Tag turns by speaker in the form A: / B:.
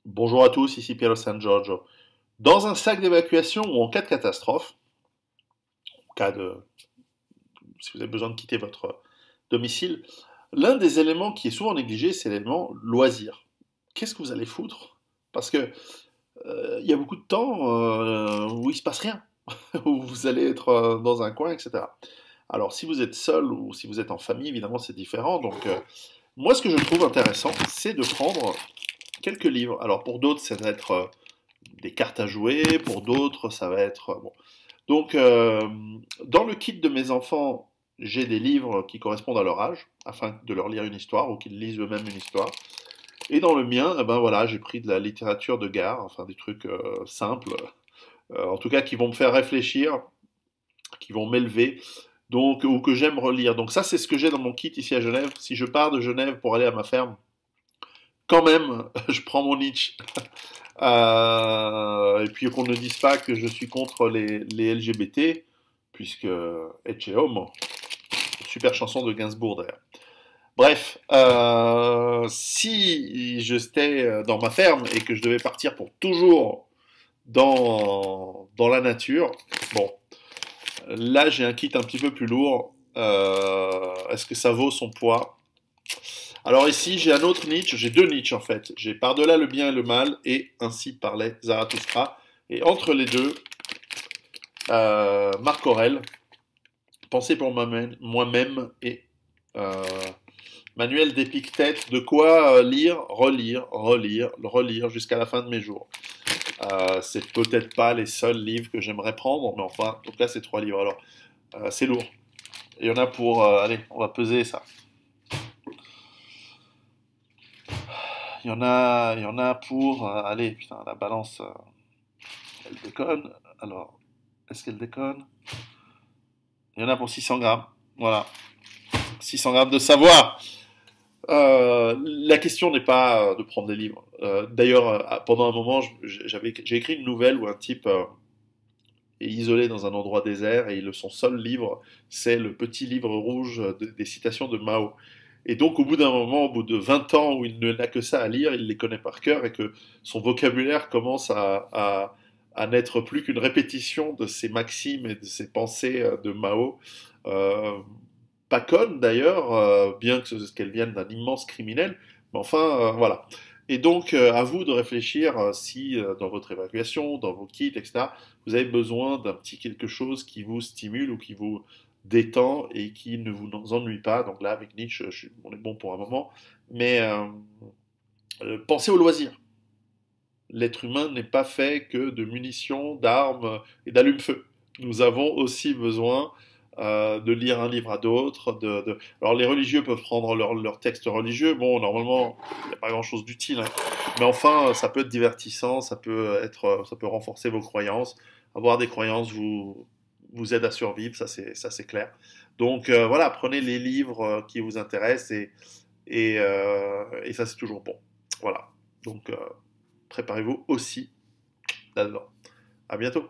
A: Bonjour à tous, ici Piero San Giorgio. Dans un sac d'évacuation ou en cas de catastrophe, en cas de, si vous avez besoin de quitter votre domicile, l'un des éléments qui est souvent négligé, c'est l'élément loisir. Qu'est-ce que vous allez foutre? Parce que il y a beaucoup de temps où il se passe rien, où vous allez être dans un coin, etc. Alors, si vous êtes seul ou si vous êtes en famille, évidemment, c'est différent. Donc, moi, ce que je trouve intéressant, c'est de prendre quelques livres. Alors, pour d'autres, ça va être des cartes à jouer, pour d'autres, ça va être... bon. Donc, dans le kit de mes enfants, j'ai des livres qui correspondent à leur âge, afin de leur lire une histoire ou qu'ils lisent eux-mêmes une histoire. Et dans le mien, eh ben voilà, j'ai pris de la littérature de gare, enfin des trucs simples, en tout cas qui vont me faire réfléchir, qui vont m'élever, donc ou que j'aime relire. Donc ça, c'est ce que j'ai dans mon kit ici à Genève. Si je pars de Genève pour aller à ma ferme, quand même, je prends mon Nietzsche. Et puis qu'on ne dise pas que je suis contre les LGBT, puisque Ecce Homo, super chanson de Gainsbourg d'ailleurs. Bref, si j'étais dans ma ferme et que je devais partir pour toujours dans la nature, bon, là j'ai un kit un petit peu plus lourd. Est-ce que ça vaut son poids? Alors ici, j'ai un autre Nietzsche, j'ai deux Nietzsche en fait. J'ai Par-delà le bien et le mal et Ainsi parlait Zarathustra. Et entre les deux, Marc Aurèle, Pensée pour moi-même et euh, Manuel d'Épictète, de quoi lire, relire, relire, relire jusqu'à la fin de mes jours. C'est peut-être pas les seuls livres que j'aimerais prendre, mais enfin, donc là c'est trois livres. Alors, c'est lourd. Il y en a pour, allez, on va peser ça. Il y en a pour, allez, putain, la balance, elle déconne. Alors, est-ce qu'elle déconne? Il y en a pour 600 grammes. Voilà, 600 grammes de savoir. La question n'est pas de prendre des livres. D'ailleurs, pendant un moment, j'ai écrit une nouvelle où un type est isolé dans un endroit désert et son seul livre, c'est le petit livre rouge des citations de Mao. Et donc, au bout d'un moment, au bout de 20 ans où il n'a que ça à lire, il les connaît par cœur et que son vocabulaire commence à n'être plus qu'une répétition de ses maximes et de ses pensées de Mao. Euh, Pas conne d'ailleurs, bien qu'elle vienne d'un immense criminel, mais enfin, voilà. Et donc, à vous de réfléchir si dans votre évacuation, dans vos kits, etc., vous avez besoin d'un petit quelque chose qui vous stimule ou qui vous détend et qui ne vous ennuie pas. Donc là, avec Nietzsche, on est bon pour un moment. Mais pensez au loisir. L'être humain n'est pas fait que de munitions, d'armes et d'allume-feu. Nous avons aussi besoin de lire un livre à d'autres. Alors les religieux peuvent prendre leur texte religieux. Bon, normalement, il n'y a pas grand-chose d'utile, hein. Mais enfin, ça peut être divertissant, ça peut renforcer vos croyances. Avoir des croyances vous aide à survivre, ça c'est clair. Donc voilà, prenez les livres qui vous intéressent et ça c'est toujours bon. Voilà. Donc préparez-vous aussi là-dedans. À bientôt.